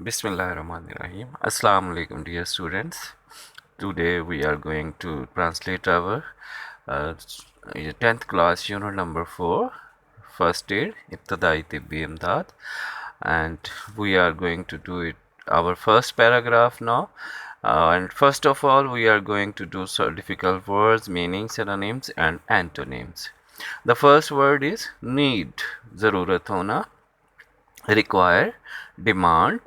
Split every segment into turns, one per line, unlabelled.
Bismillahirrahmanirrahim. Assalamu alaikum, dear students. Today we are going to translate our uh, 10th class unit number 4, first aid, Ibtidai Tibbi Imdad, and we are going to do it our first paragraph now. And first of all, we are going to do some difficult words, meanings, synonyms, and antonyms. The first word is need, ज़रूरत होना, require, demand,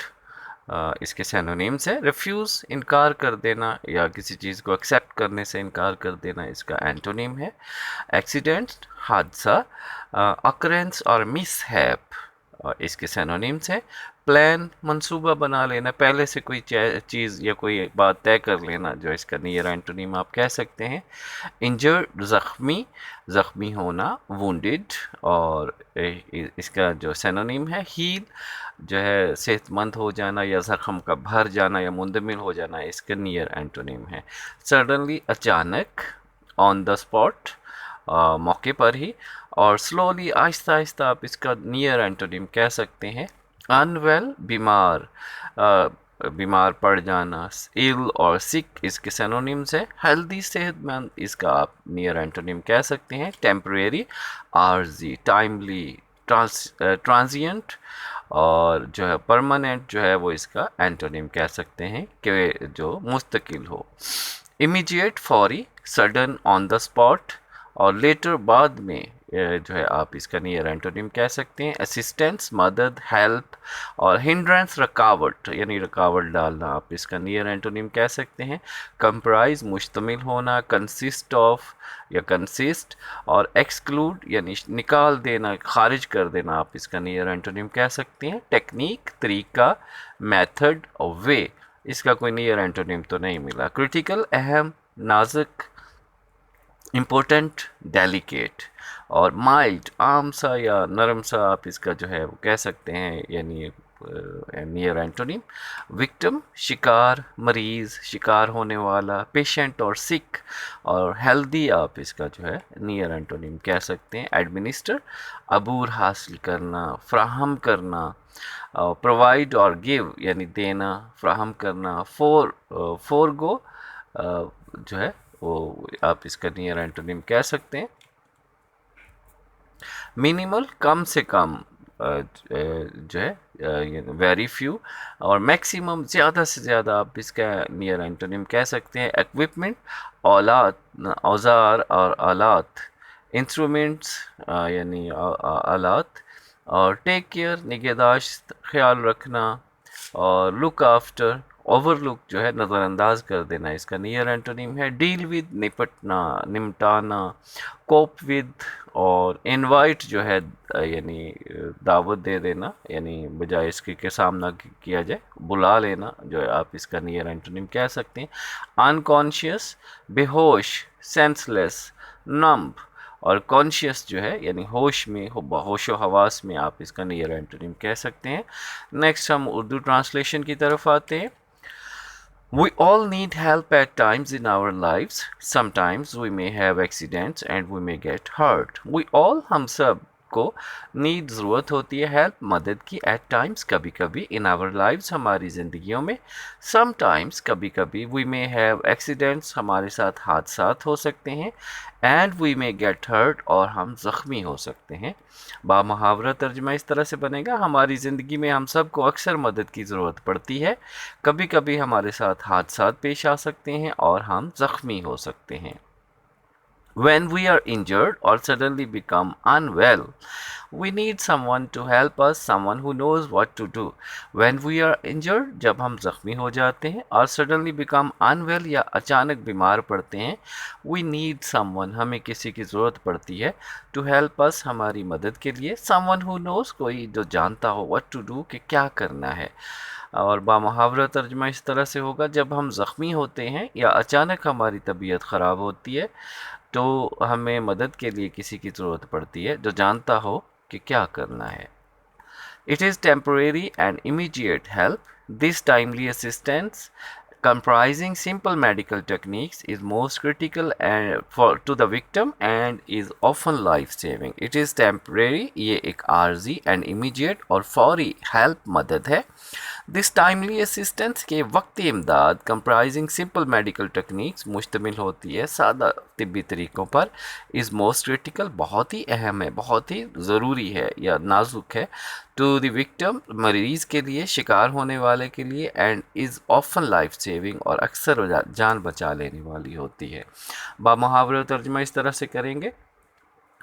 इसके synonyms है refuse इनकार कर देना या किसी चीज़ को एक्सेप्ट करने से इनकार कर देना, इसका एंटोनिम है एक्सीडेंट, हादसा, अकरेंस और मिसहैप, इसके सिनोनिम्स है प्लान, मंसूबा बना लेना, पहले से कोई चीज़ या कोई बात तय कर लेना, जो इसका नियर एंटोनिम आप कह सकते हैं इंजर्ड, ज़ख्मी, ज़ख्मी होना, वुंडेड, और इसका जो सिनोनिम है हील, जो है सेहतमंद हो जाना या ज़ख्म का भर जाना या मुंदमिल हो जाना, इसका नियर एंटोनिम है सडनली, अचानक, ऑन द स्पॉट, मौके पर ही, और स्लोली, आहिस्ता आहिस्ता आप इसका नियर एंटोनिम कह सकते हैं अनवेल, बीमार, बीमार पड़ जाना, इल और सिक इसके सिनोनिम्स है हेल्दी, सेहतमंद, इसका आप नियर एंटोनिम कह सकते हैं टेम्परेरी, आर्जी, टाइमली, ट्रांजिएंट, और जो है परमानेंट जो है वो इसका एंटोनिम कह सकते हैं कि जो मुस्तकिल हो इमीडिएट, फौरी, सडन, ऑन द स्पॉट, और लेटर, बाद में, जो है आप इसका नियर एंटोनिम कह सकते हैं असिस्टेंस, मदद, हेल्प, और हिंड्रेंस, रुकावट यानी रुकावट डालना, आप इसका नियर एंटोनिम कह सकते हैं कंप्राइज, मुश्तमिल होना, कंसिस्ट ऑफ या कंसिस्ट, और एक्सक्लूड यानी निकाल देना, खारिज कर देना, आप इसका नियर एंटोनिम कह सकते हैं टेक्निक, तरीका, मेथड और वे, इसका कोई नियर एंटोनिम तो नहीं मिला क्रिटिकल, अहम, नाजुक, इम्पोर्टेंट, डेलिकेट, और माइल्ड, आम सा या नरम सा, आप इसका जो है वो कह सकते हैं यानी नियर एंटोनिम विक्टिम, शिकार, मरीज़, शिकार होने वाला, पेशेंट और सिक, और हेल्दी, आप इसका जो है नियर एंटोनिम कह सकते हैं एडमिनिस्टर, अबूर हासिल करना, फ्राहम करना, प्रोवाइड और गिव यानी देना, फ्राहम करना, फोरगो, जो है वो आप इसका नियर एंटोनिम कह सकते हैं मिनिमल, कम से कम, जो है वेरी फ्यू, और मैक्सिमम, ज़्यादा से ज़्यादा, आप इसका नियर एंटोनिम कह सकते हैं इक्विपमेंट, औलात, औजार और आलात, इंस्ट्रूमेंट्स यानी आलात, और टेक केयर निगहदाश्त, ख्याल रखना, और लुक आफ्टर, ओवरलुक जो है नज़रअंदाज कर देना, इसका नियर एंटोनिम है डील विद, निपटना, निमटाना, कोप विद, और इनवाइट जो है यानी दावत दे देना यानी बजाय इसके के सामना किया जाए बुला लेना, जो है आप इसका नियर एंटोनिम कह सकते हैं अनकॉन्शियस, बेहोश, सेंसलेस, नम्ब, और कॉन्शियस जो है यानी होश में होशो हवास में, आप इसका नियर एंटोनिम कह सकते हैं। नेक्स्ट हम उर्दू ट्रांसलेशन की तरफ आते हैं। We all need help at times in our lives. Sometimes we may have accidents and we may get hurt. We all, हम सब को नीड, ज़रूरत होती है हेल्प, मदद की, एट टाइम्स, कभी कभी, इन आवर लाइव्स, हमारी ज़िंदगियों में, समटाइम्स, कभी कभी, वी मे हैव एक्सीडेंट्स, हमारे साथ हादसात हो सकते हैं, and we may get hurt, और हम ज़ख्मी हो सकते हैं। बामुहावरा तर्जमा इस तरह से बनेगा हमारी ज़िंदगी में हम सब को अक्सर मदद की ज़रूरत पड़ती है, कभी कभी हमारे साथ हादसात पेश आ सकते हैं और हम ज़ख्मी हो सकते हैं। When we are injured or suddenly become unwell, we need someone to help us, someone who knows what to do. When we are injured, जब हम ज़ख्मी हो जाते हैं, और suddenly become unwell या अचानक बीमार पड़ते हैं, we need someone, हमें किसी की ज़रूरत पड़ती है, to help us, हमारी मदद के लिए, someone who knows, कोई जो जानता हो, what to do, कि क्या करना है। और बामुहावरा तर्जमा इस तरह से होगा जब हम ज़ख्मी होते हैं या अचानक हमारी तबीयत ख़राब होती है तो हमें मदद के लिए किसी की ज़रूरत पड़ती है जो जानता हो कि क्या करना है। It is temporary and immediate help. This timely assistance, comprising simple medical techniques, is most critical to the victim and is often life-saving. It is temporary, ये एक आर्जी, and immediate और फौरी help, मदद है। दिस टाइमली असिस्टेंस के वक्ती इमदाद comprising simple medical techniques मुश्तमिल होती है सादा तिब्बी तरीक़ों पर, इज़ मोस्ट क्रिटिकल बहुत ही अहम है, बहुत ही ज़रूरी है या नाजुक है, टू द विक्टिम मरीज़ के लिए, शिकार होने वाले के लिए, and is often life saving और अक्सर जान बचा लेने वाली होती है। बामुहावरा तर्जमा इस तरह से करेंगे,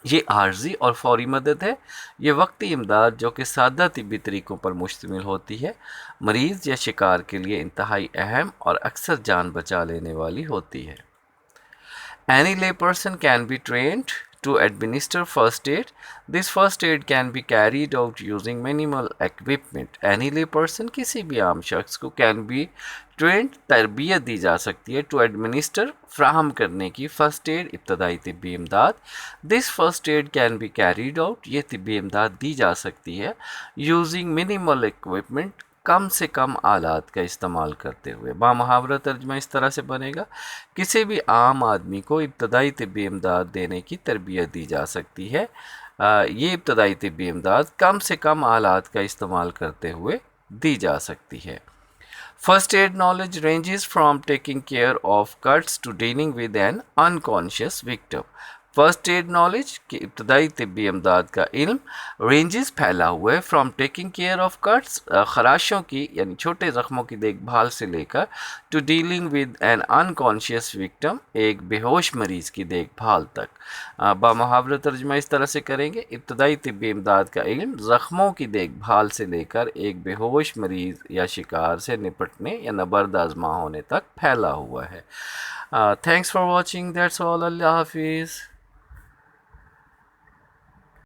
ये आर्जी और फौरी मदद है, ये वक्ती इमदाद जो कि सादा तिब्बी तरीक़ों पर मुश्तमिल होती है, मरीज़ या शिकार के लिए इंतहाई अहम और अक्सर जान बचा लेने वाली होती है। Any layperson can be trained to administer first aid. This first aid can be carried out using minimal equipment. Any layperson किसी भी आम शख्स को can be trained तरबियत दी जा सकती है to administer फ्राहम करने की फर्स्ट एड इब्तदाई तिब्बी इमदाद। This first aid can be carried out ये तिब्बी इमदाद दी जा सकती है यूजिंग मिनिमल इक्विपमेंट कम से कम आलात का इस्तेमाल करते हुए। बामुहावरा तर्जमा इस तरह से बनेगा, किसी भी आम आदमी को इब्तदाई तिब्बी इमदाद देने की तरबियत दी जा सकती है। ये इब्तदाई तिब्बी इमदाद कम से कम आलात का इस्तेमाल करते हुए दी जा सकती है। First aid knowledge ranges from taking care of cuts to dealing with an unconscious victim. First aid knowledge की इब्तदाई तिब्बी इमदाद का इल्म रेंजेस फैला हुआ है from taking care of cuts खराशों की यानी छोटे ज़ख्मों की देखभाल से लेकर to dealing with an unconscious victim एक बेहोश मरीज़ की देखभाल तक। बामुहावरा तर्जमा इस तरह से करेंगे, इब्तदाई तिब्बी इमदाद का इल्म ज़ख्मों की देखभाल से लेकर एक बेहोश मरीज़ या शिकार से निपटने या नबर्द आज़मा होने तक फैला हुआ है। Thanks for watching, that's all, अल्लाह हाफिज़।